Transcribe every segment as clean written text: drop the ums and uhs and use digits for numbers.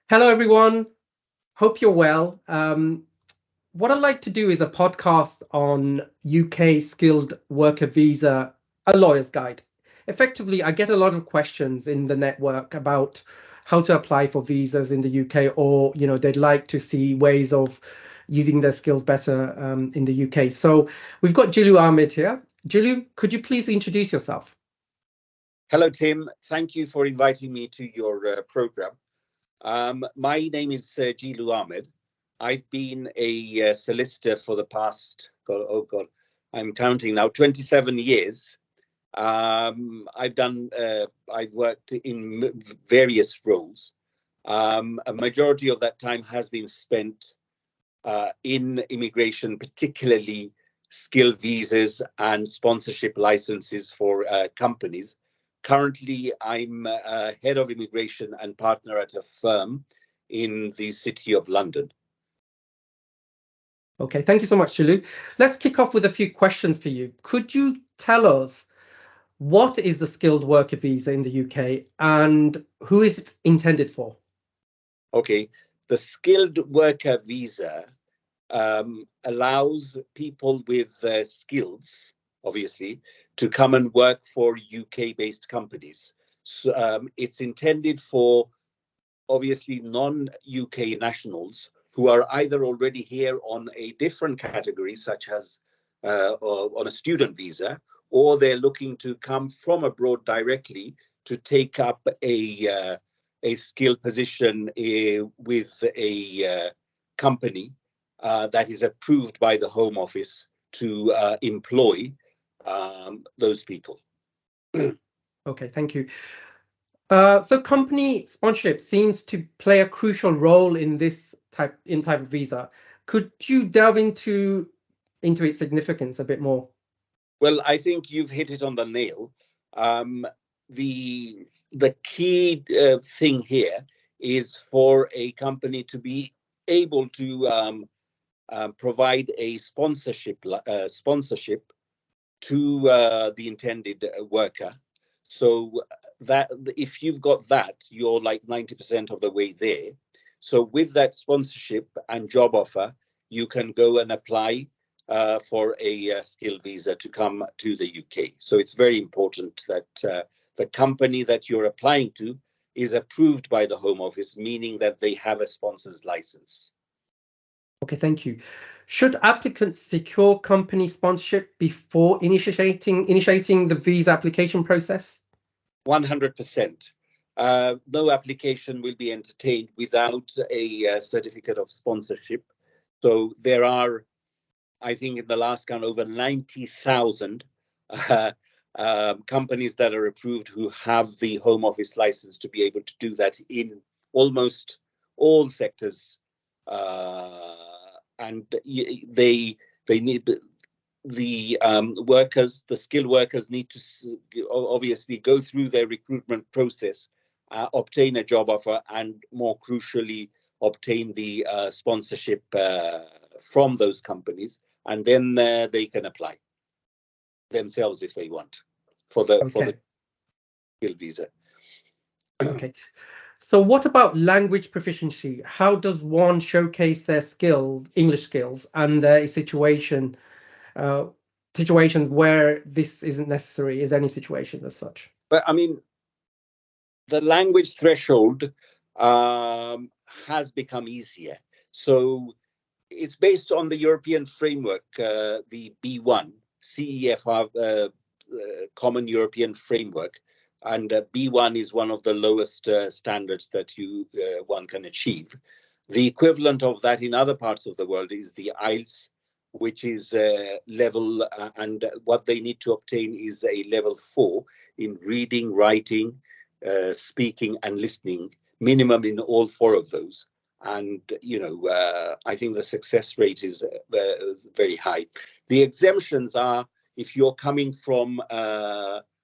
Hello, everyone. Hope you're well. What I'd like to do is a podcast on UK skilled worker visa, a lawyer's guide. Effectively, I get a lot of questions in the network about how to apply for visas in the UK, or they'd like to see ways of using their skills better in the UK. So we've got Jilu Ahmed here. Jilu, could you please introduce yourself? Hello, Tim. Thank you for inviting me to your program. My name is Jilu Ahmed. I've been a solicitor for the past, I'm counting now, 27 years. I've worked in various roles. A majority of that time has been spent in immigration, particularly skilled visas and sponsorship licenses for companies. Currently, I'm head of immigration and partner at a firm in the City of London. Okay, thank you so much, Jilu. Let's kick off with a few questions for you. Could you tell us what is the skilled worker visa in the UK and who is it intended for? Okay, the skilled worker visa allows people with skills, obviously, to come and work for UK-based companies. So it's intended for, obviously, non-UK nationals who are either already here on a different category, such as on a student visa, or they're looking to come from abroad directly to take up a skilled position with a company that is approved by the Home Office to employ those people. Okay, thank you. So company sponsorship seems to play a crucial role in this type of visa. Could you delve into its significance a bit more? Well, I think you've hit it on the nail. The key thing here is for a company to be able to provide a sponsorship to the intended worker. So that if you've got that, you're like 90% of the way there. So with that sponsorship and job offer, you can go and apply for a skilled visa to come to the UK. So it's very important that the company that you're applying to is approved by the Home Office, meaning that they have a sponsor's license. Okay, thank you. Should applicants secure company sponsorship before initiating the visa application process? 100%. No application will be entertained without a certificate of sponsorship. So there are, I think, in the last count, over 90,000 companies that are approved who have the Home Office license to be able to do that in almost all sectors. And they need the workers, the skilled workers need to obviously go through their recruitment process, obtain a job offer, and more crucially, obtain the sponsorship from those companies, and then they can apply themselves if they want for the skilled visa. Okay. So what about language proficiency? How does one showcase their English skills, and a situation where this isn't necessary? Is there any situation as such? But I mean, the language threshold has become easier. So it's based on the European framework, the B1 CEFR Common European Framework, and B1 is one of the lowest standards that one can achieve. The equivalent of that in other parts of the world is the IELTS, which is level, and what they need to obtain is a level 4 in reading, writing, speaking, and listening, minimum in all 4 of those. And I think the success rate is very high. The exemptions are if you're coming from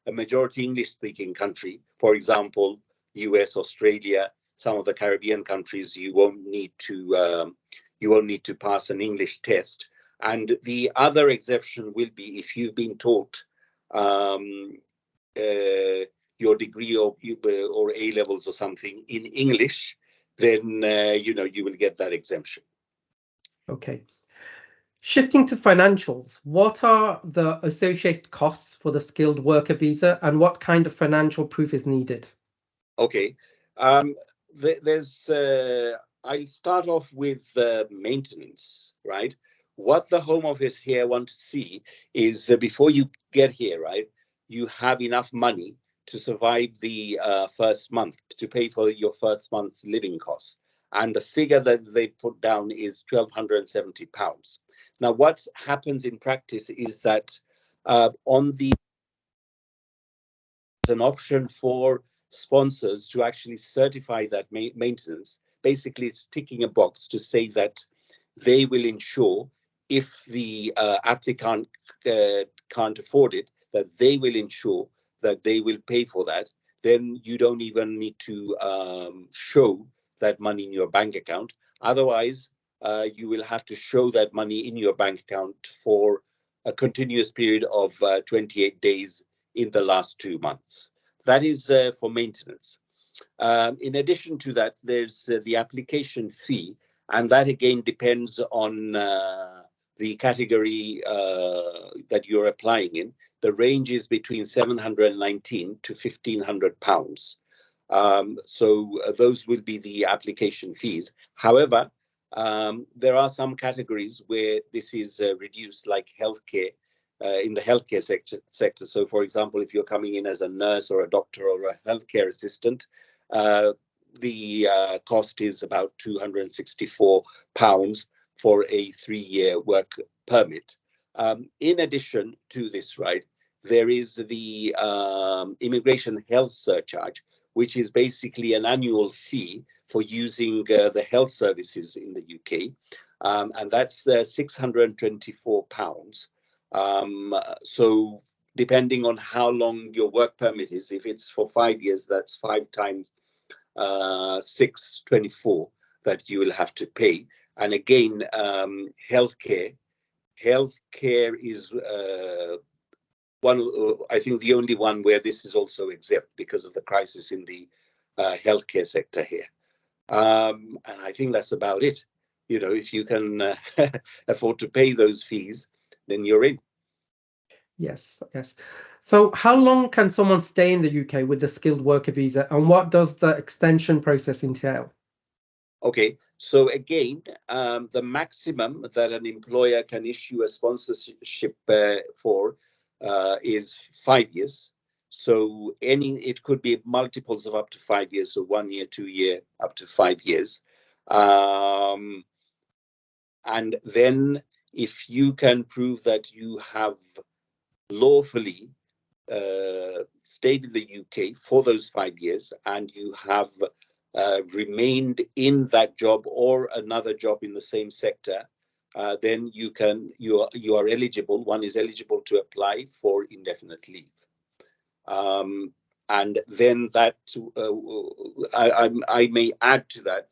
a majority English-speaking country, for example, US, Australia, some of the Caribbean countries, you won't need to pass an English test. And the other exception will be if you've been taught your degree or A levels or something in English, then you will get that exemption. Okay. Shifting to financials, what are the associated costs for the skilled worker visa and what kind of financial proof is needed? Okay. There's I'll start off with maintenance, right? What the Home Office here want to see is before you get here, right, you have enough money to survive the first month, to pay for your first month's living costs. And the figure that they put down is £1,270. Now, what happens in practice is that on the an option for sponsors to actually certify that maintenance. Basically, it's ticking a box to say that they will ensure, if the applicant can't afford it, that they will ensure that they will pay for that. Then you don't even need to show that money in your bank account. Otherwise, you will have to show that money in your bank account for a continuous period of 28 days in the last 2 months. That is for maintenance. In addition to that, there's the application fee, and that again depends on the category that you're applying in. The range is between 719 to £1,500. So those will be the application fees. However, there are some categories where this is reduced, like healthcare, in the healthcare sector. So, for example, if you're coming in as a nurse or a doctor or a healthcare assistant, the cost is about £264 for a 3-year work permit. In addition to this, right, there is the immigration health surcharge, which is basically an annual fee for using the health services in the UK. And that's £624. So depending on how long your work permit is, if it's for 5 years, that's 5 times 624 that you will have to pay. And again, healthcare is one, I think, the only one where this is also exempt because of the crisis in the healthcare sector here. And I think that's about it. If you can afford to pay those fees, then you're in. Yes. So how long can someone stay in the UK with the skilled worker visa, and what does the extension process entail? Okay, so again, the maximum that an employer can issue a sponsorship for is 5 years. So it could be multiples of up to 5 years, so 1 year, 2 year, up to 5 years. And then if you can prove that you have lawfully stayed in the UK for those 5 years and you have remained in that job or another job in the same sector, then you are eligible. One is eligible to apply for indefinite leave. And then that I may add to that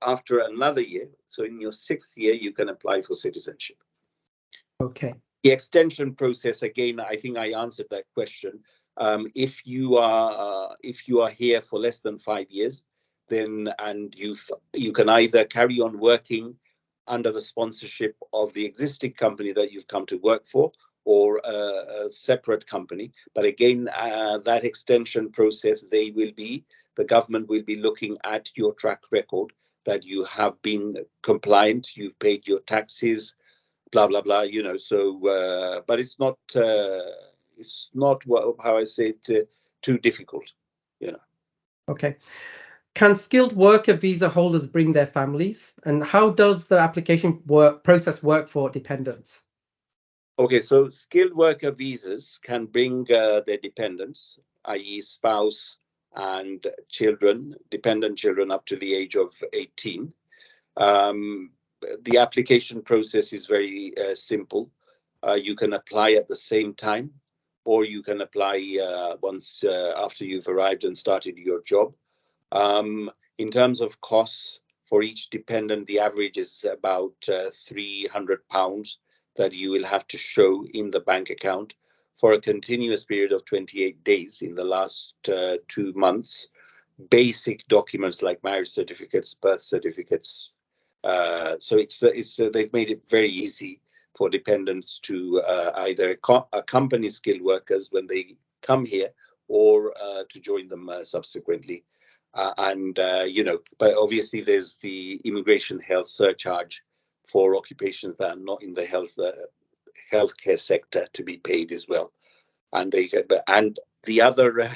after another year, so in your 6th year, you can apply for citizenship. Okay. The extension process, again, I think I answered that question. If you are here for less than 5 years, then you can either carry on working under the sponsorship of the existing company that you've come to work for, or a separate company. But again, that extension process, the government will be looking at your track record, that you have been compliant, you've paid your taxes, blah blah blah. So but it's not how I say it, too difficult. Okay. Can skilled worker visa holders bring their families, and how does the application process work for dependents? Okay, so skilled worker visas can bring their dependents, i.e. spouse and children, dependent children up to the age of 18. The application process is very simple. You can apply at the same time, or you can apply once after you've arrived and started your job. In terms of costs for each dependent, the average is about £300 that you will have to show in the bank account for a continuous period of 28 days in the last 2 months. basic documents like marriage certificates, birth certificates. So they've made it very easy for dependents to either accompany skilled workers when they come here, or to join them subsequently. But obviously there's the immigration health surcharge for occupations that are not in the healthcare sector to be paid as well. And the other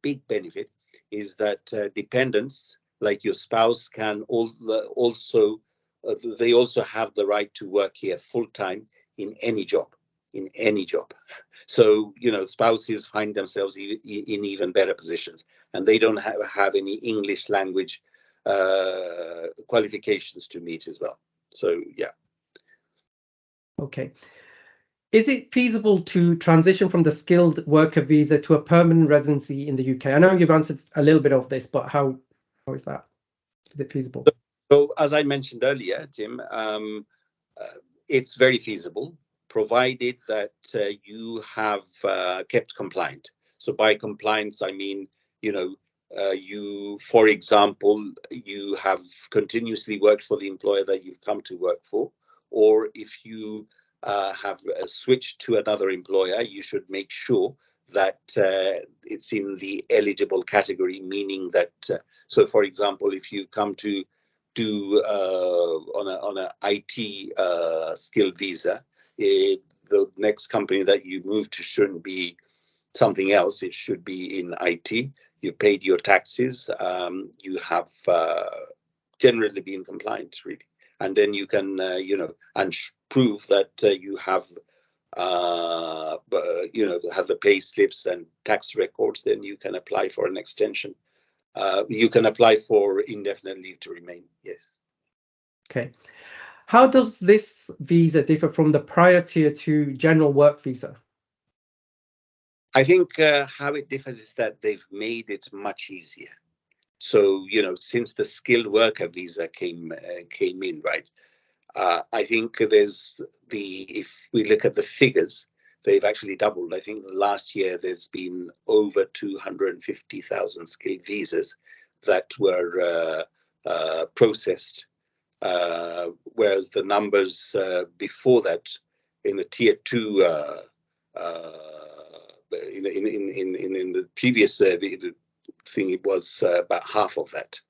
big benefit, is that dependents like your spouse can also they also have the right to work here full time in any job. So spouses find themselves in even better positions, and they don't have any English language qualifications to meet as well. So yeah. Okay. Is it feasible to transition from the skilled worker visa to a permanent residency in the UK? I know you've answered a little bit of this, but how is that? Is it feasible? So as I mentioned earlier, Jim, it's very feasible, provided that you have kept compliant. So by compliance, I mean, for example, you have continuously worked for the employer that you've come to work for, or if you have switched to another employer, you should make sure that it's in the eligible category, meaning that, so for example, if you come to do on a IT skilled visa, the next company that you move to shouldn't be something else. It should be in IT. You paid your taxes. You have generally been compliant, really, and then you can prove that you have have the pay slips and tax records. Then you can apply for an extension. You can apply for indefinite leave to remain. Yes. Okay. How does this visa differ from the prior tier 2 general work visa? I think how it differs is that they've made it much easier. So, since the skilled worker visa came in, right? I think if we look at the figures, they've actually doubled. I think last year there's been over 250,000 skilled visas that were processed, whereas the numbers before that in the tier 2 in the previous thing, it was about half of that.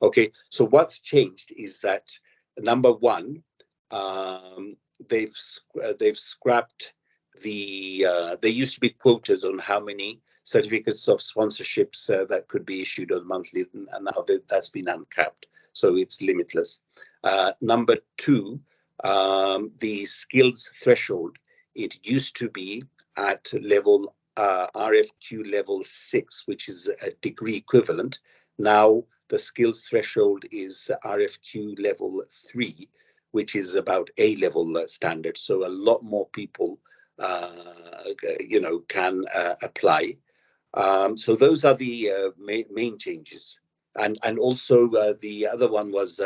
Okay, so what's changed is that, number one, they've scrapped there used to be quotas on how many certificates of sponsorships that could be issued on monthly, and now that's been uncapped, so it's limitless. Number two, the skills threshold, it used to be at level RFQ level 6, which is a degree equivalent. Now the skills threshold is RFQ level 3, which is about A-level standard. So a lot more people, can apply. So those are the main changes. And also the other one was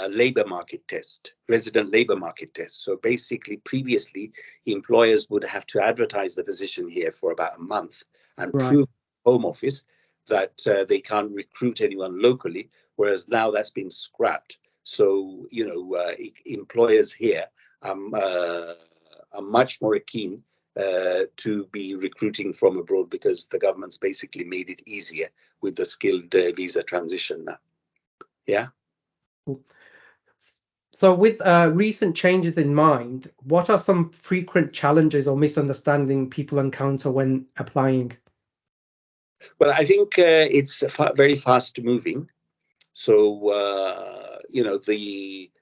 labor market test, resident labor market test. So basically, previously, employers would have to advertise the position here for about a month and prove home office that they can't recruit anyone locally, whereas now that's been scrapped. So, employers here are much more keen to be recruiting from abroad, because the government's basically made it easier with the skilled visa transition now. Yeah. So with recent changes in mind, what are some frequent challenges or misunderstandings people encounter when applying? Well, I think it's very fast moving. So,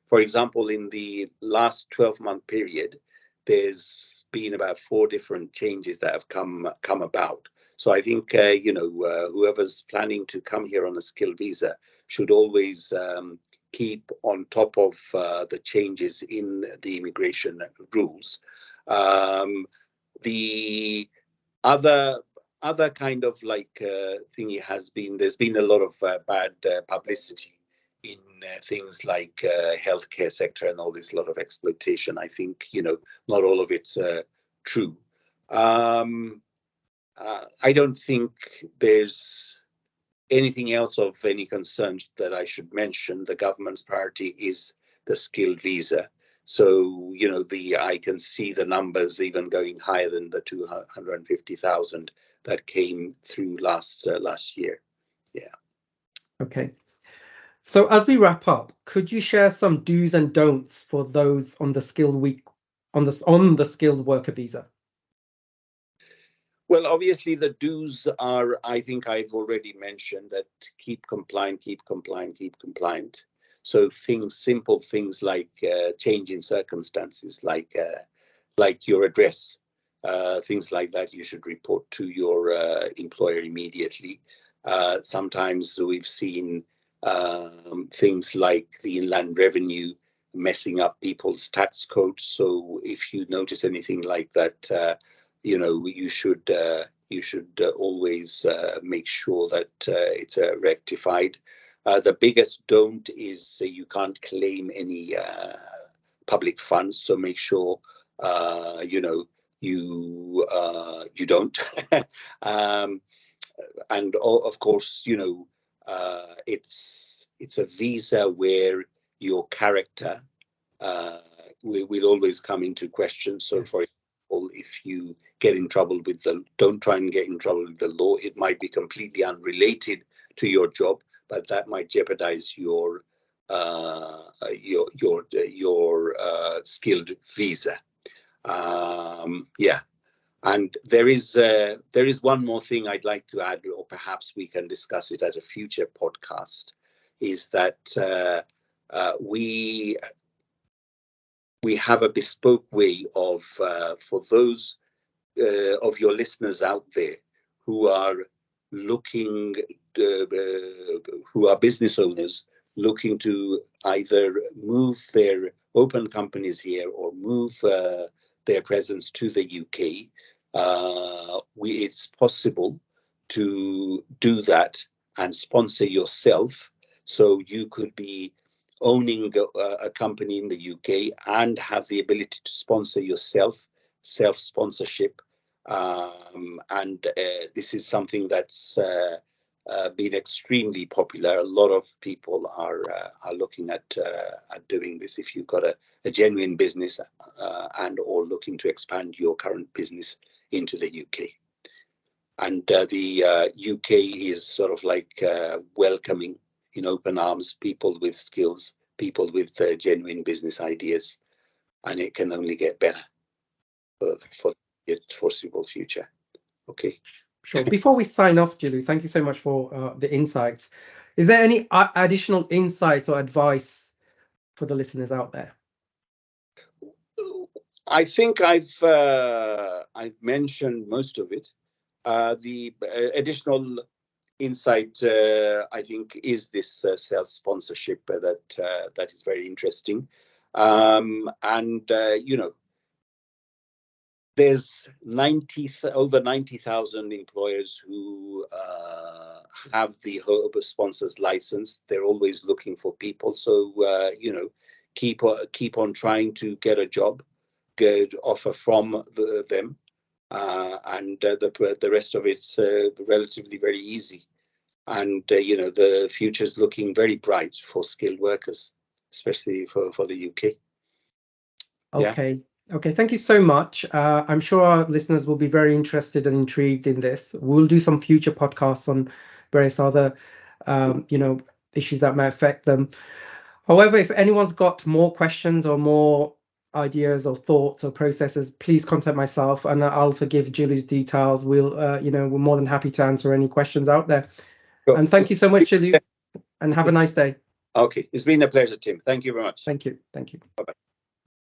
for example, in the last 12-month period, there's been about 4 different changes that have come about. So I think, whoever's planning to come here on a skilled visa should always keep on top of the changes in the immigration rules. The other kind of thingy there's been a lot of bad publicity in things like healthcare sector and all this, lot of exploitation. I think not all of it's true. I don't think there's anything else of any concern that I should mention, the government's priority is the skilled visa. So, I can see the numbers even going higher than the 250,000 that came through last year. Yeah. Okay. So as we wrap up, could you share some do's and don'ts for those on the skilled worker visa? Well, obviously the do's are, I think I've already mentioned, that keep compliant. So simple things like change in circumstances, like your address, things like that, you should report to your employer immediately. Sometimes we've seen things like the Inland Revenue messing up people's tax codes. So if you notice anything like that, you should always make sure that it's rectified. The biggest don't is you can't claim any public funds, so make sure you don't. And of course, it's a visa where your character will always come into question. So, Yes. for example, if you get in trouble don't try and get in trouble with the law. It might be completely unrelated to your job, but that might jeopardize your skilled visa. Yeah. And there is one more thing I'd like to add, or perhaps we can discuss it at a future podcast, is that we have a bespoke way of for those of your listeners out there who are looking, who are business owners looking to either move their open companies here or move their presence to the UK. It's possible to do that and sponsor yourself. So you could be owning a company in the UK and have the ability to sponsor yourself, self-sponsorship. And this is something that's been extremely popular. A lot of people are looking at doing this. If you've got a genuine business and or looking to expand your current business into the UK. And the UK is sort of like welcoming in open arms people with skills, people with genuine business ideas, and it can only get better for the foreseeable future. Okay. Sure. Before we sign off, Jilu, thank you so much for the insights. Is there any additional insights or advice for the listeners out there? I think I've mentioned most of it. The additional insight, I think, is this self-sponsorship that is very interesting. And there's over 90,000 employers who have the HOBA sponsors license. They're always looking for people. So, keep on trying to get a job, get offer from them. And the rest of it's relatively very easy. And, the future is looking very bright for skilled workers, especially for the UK. Okay. Yeah. Okay, thank you so much. I'm sure our listeners will be very interested and intrigued in this. We'll do some future podcasts on various other, issues that might affect them. However, if anyone's got more questions or more ideas or thoughts or processes, please contact myself, and I'll also give Jilu's details. We're more than happy to answer any questions out there. Sure. And thank you so much, Jilu, and have a nice day. Okay, it's been a pleasure, Tim. Thank you very much. Thank you. Bye-bye.